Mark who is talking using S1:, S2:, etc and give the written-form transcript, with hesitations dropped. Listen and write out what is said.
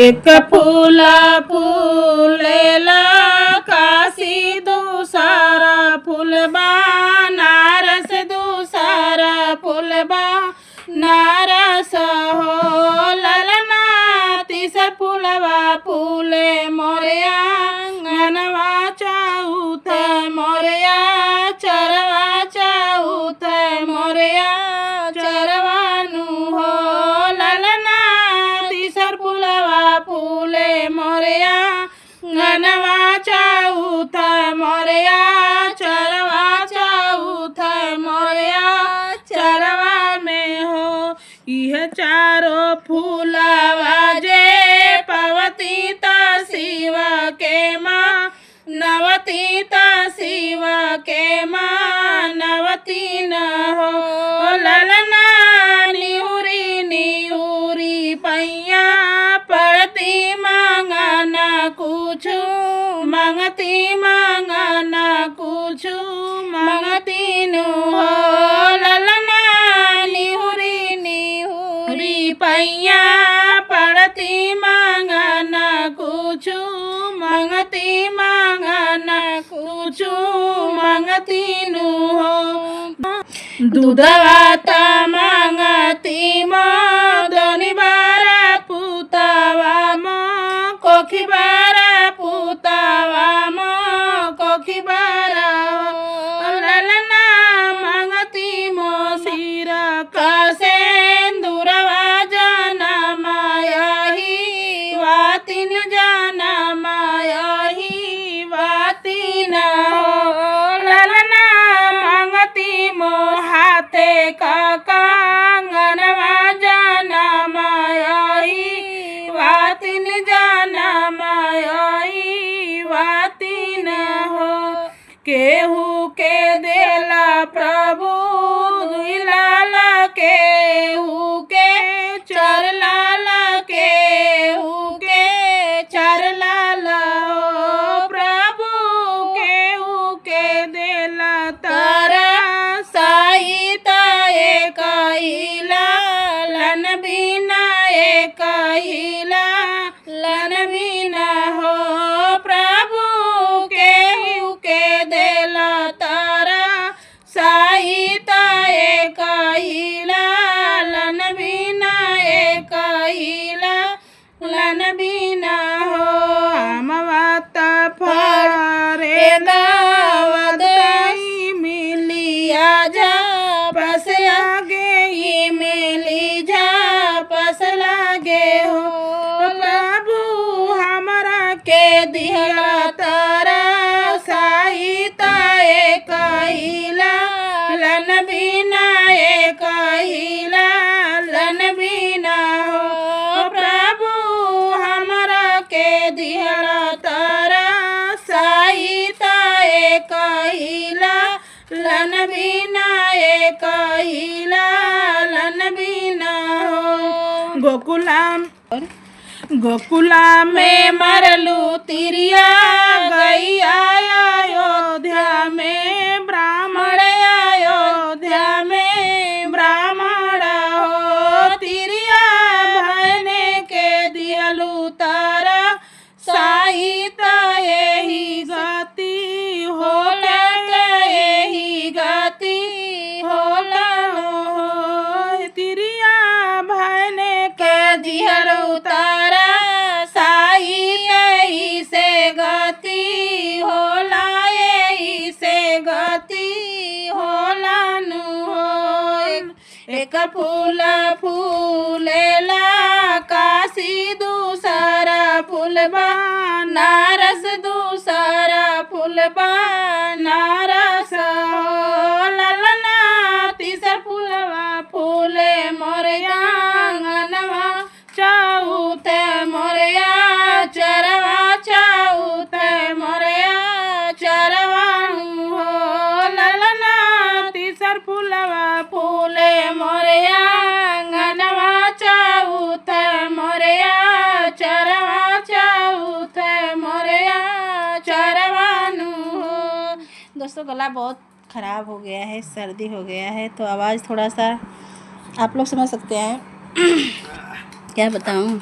S1: एक फूल फूलेला काशी, दूसरा फूलबा नारस, दूसरा फूलबा नारस हो ललना। तीसर फूलबा फूले मोरया आंगनवा, चौथ मोरया चरवा, चौथ मोरया चरवानु हो ललना। तीसर फूलबा फूले मोरया आंगनवा, चौथ मोरया चरवा, चौथ मोरया चरवा में हो। यह चारों फूलवा जे पवती ता शिव के माँ नवती, ता शिव के माँ नवती न हो ललना। निहुरी निहुरी पैया पड़ती, मांगना कुछ मंगती, मांगना कुछ मंगती नु हो ललना। निहुरी निहुरी पैया पड़ती, मांगना कुछ मंगती, मांगना कुछ मंगती नु हो। दूधवा ता मांगती माँ, दोनी बारा पुतावा माँ, कोखी बारा पुतावा माँ, कोखी बारा हो ललना। मांगती मो सिरा का सेंदूरवा, जाना मायाही वातिन, जाना मायाही वातिन हो ललना। मांगती मो हाथे का कंगनवा, जाना मायाही वातिन, जाना मायाही वातिन हो। केहू के देला प्रभु दुई लाला, केहू के चार लाला, केहू के चार लाला हो प्रभु। केहू के देला तारा साईता, एक हिला लन बिना, एक हिला लन बिना हो प्रभु। केहू के देला तारा साईता, एक हिला लन बिना, एक हिला लन बिना हो। अमवाता फरे दावदई मिलिया जा पस लागे, मिली जा पस लागे हो प्रभु। हमरा के दिहला तारा साईता, एक हिला लन बिना, एक हिला लन बिना हो प्रभु। हमरा के दिहला तारा साईता, एक हिला लन बिना, एक हिला लन बिना हो। गोकुला में मरलू तिरिया, गैया अयोध्या में ब्राह्मण, अयोध्या में ब्राह्मण हो। तिरिया भने के दियलू तारा साईता, यही गति होला, यही गति होला हो। तिरिया भने के दियलू तारा साई, यही से गति होला, यही से गति होला नु हो। एक फूल फूलेला काशी, दूसरा फूलबा नारस, दूसरा फूलबा नारस हो ललना। तीसर फूलबा फूले मोरया आंगनवा, चौथ मोरया चरवा, चौथ मोरया चरवानु हो ललना। तीसर फूलबा फूले मोरया आंगनवा, चौथ मोरया चरवा, चौथ मोरया चरवानु हो। दोस्तों गला बहुत ख़राब हो गया है, सर्दी हो गया है, तो आवाज़ थोड़ा सा आप लोग समझ सकते हैं। क्या बताऊं।